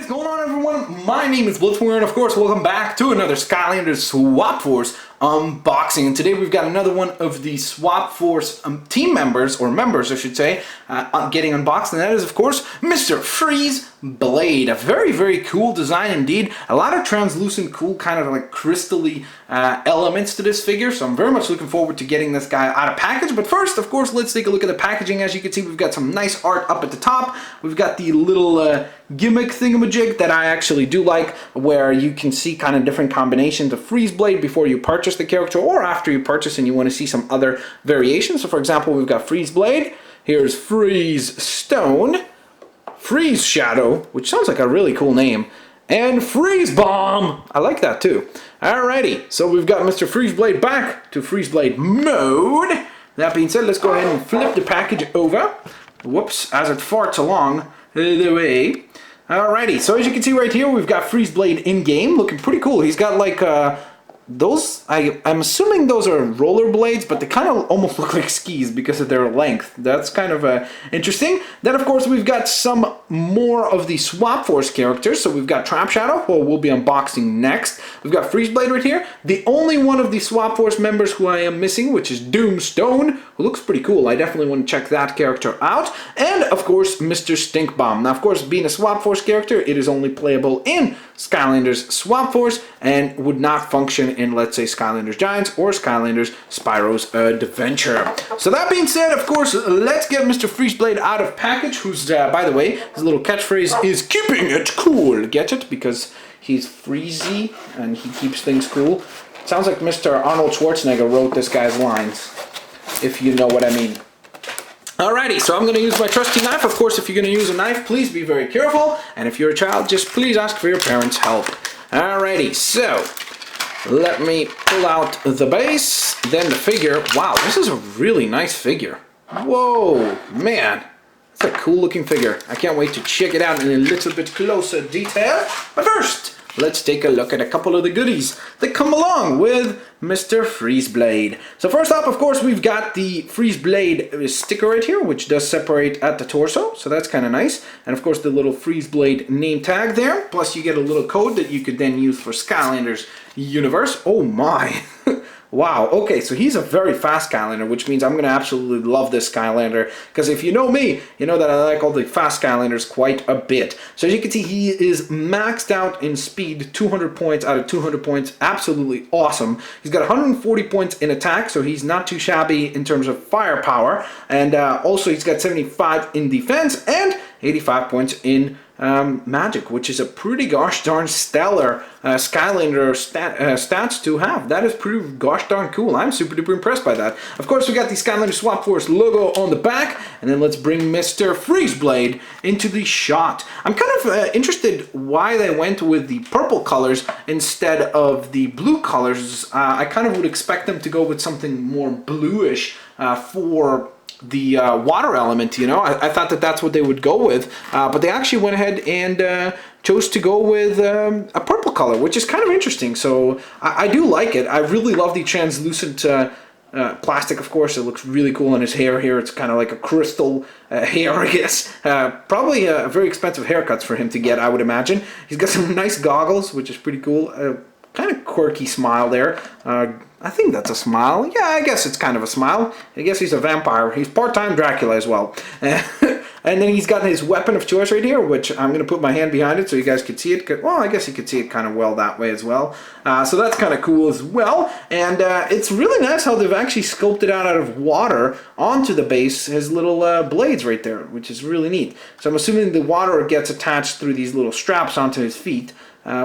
what's going on, everyone? My name is Blitzwing, and of course, welcome back to another Skylanders Swapforce unboxing. And today we've got another one of the Swapforce team members, or members, I should say, getting unboxed, and that is, of course, Mr. FREEZEBLADE. A very, very cool design indeed. A lot of translucent, cool, kind of like crystally elements to this figure, so I'm very much looking forward to getting this guy out of package. But first, of course, let's take a look at the packaging. As you can see, we've got some nice art up at the top. We've got the little gimmick thingamajig that I actually do like, where you can see kind of different combinations of FREEZEBLADE before you purchase the character or after you purchase and you want to see some other variations. So for example, we've got FREEZEBLADE, here's Freeze Stone, Freeze Shadow, which sounds like a really cool name, and Freeze Bomb. I like that too. Alrighty, so we've got Mr. FREEZEBLADE back to FREEZEBLADE mode. That being said, let's go ahead and flip the package over. Whoops, as it farts along the way. Alrighty, so as you can see right here, we've got FREEZEBLADE in-game, looking pretty cool. He's got like those, I'm assuming those are rollerblades, but they kind of almost look like skis because of their length. That's kind of interesting. Then, of course, we've got some more of the Swapforce characters. So we've got Trap Shadow, who we'll be unboxing next. We've got FREEZEBLADE right here. The only one of the Swapforce members who I am missing, which is Doomstone, who looks pretty cool. I definitely want to check that character out. And, of course, Mr. Stinkbomb. Now, of course, being a Swapforce character, it is only playable in Skylanders Swapforce and would not function in, let's say, Skylanders Giants or Skylanders Spyro's Adventure. So that being said, of course, let's get Mr. FREEZEBLADE out of package, who's, by the way, his little catchphrase is keeping it cool. Get it? Because he's freezy and he keeps things cool. Sounds like Mr. Arnold Schwarzenegger wrote this guy's lines, if you know what I mean. Alrighty, so I'm going to use my trusty knife. Of course, if you're going to use a knife, please be very careful. And if you're a child, just please ask for your parents' help. Alrighty, so let me pull out the base, then the figure. Wow, this is a really nice figure. Whoa, man. That's a cool looking figure. I can't wait to check it out in a little bit closer detail. But first, let's take a look at a couple of the goodies that come along with Mr. FREEZEBLADE. So first up, of course, we've got the FREEZEBLADE sticker right here, which does separate at the torso, so that's kind of nice. And of course, the little FREEZEBLADE name tag there. Plus, you get a little code that you could then use for Skylanders Universe. Oh my! Wow, okay, so he's a very fast Skylander, which means I'm going to absolutely love this Skylander, because if you know me, you know that I like all the fast Skylanders quite a bit. So as you can see, he is maxed out in speed, 200 points out of 200 points, absolutely awesome. He's got 140 points in attack, so he's not too shabby in terms of firepower, and also he's got 75 in defense, and 85 points in magic, which is a pretty gosh darn stellar Skylander stats to have. That is pretty gosh darn cool. I'm super duper impressed by that. Of course, we got the Skylanders Swapforce logo on the back, and then let's bring Mr. FREEZEBLADE into the shot. I'm kind of interested why they went with the purple colors instead of the blue colors. I kind of would expect them to go with something more bluish for the water element, you know. I thought that that's what they would go with, but they actually went ahead and chose to go with a purple color, which is kind of interesting. So I do like it. I really love the translucent plastic, of course. It looks really cool on his hair here. It's kind of like a crystal hair, I guess. Probably very expensive haircuts for him to get, I would imagine. He's got some nice goggles, which is pretty cool. Kind of quirky smile there. I think that's a smile. Yeah, I guess it's kind of a smile. I guess he's a vampire. He's part-time Dracula as well. And then he's got his weapon of choice right here, which I'm going to put my hand behind it so you guys can see it. Well, I guess you could see it kind of well that way as well. So that's kind of cool as well. And it's really nice how they've actually sculpted out of water onto the base his little blades right there, which is really neat. So I'm assuming the water gets attached through these little straps onto his feet.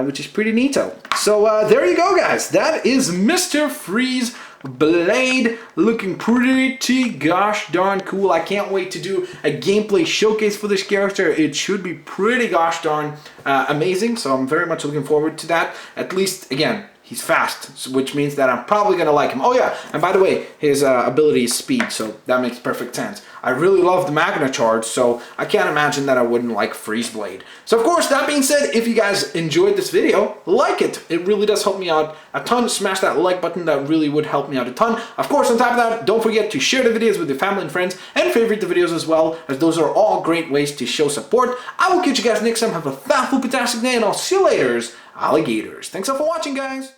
Which is pretty neato. So there you go, guys. That is Mr. FREEZEBLADE, looking pretty gosh darn cool. I can't wait to do a gameplay showcase for this character. It should be pretty gosh darn amazing. So I'm very much looking forward to that. At least, again, he's fast, which means that I'm probably going to like him. Oh yeah, and by the way, his ability is speed, so that makes perfect sense. I really love the Magna charge, so I can't imagine that I wouldn't like FREEZEBLADE. So of course, that being said, if you guys enjoyed this video, like it. It really does help me out a ton. Smash that like button, that really would help me out a ton. Of course, on top of that, don't forget to share the videos with your family and friends, and favorite the videos as well, as those are all great ways to show support. I will catch you guys next time. Have a fantastic day, and I'll see you later, alligators. Thanks all for watching, guys.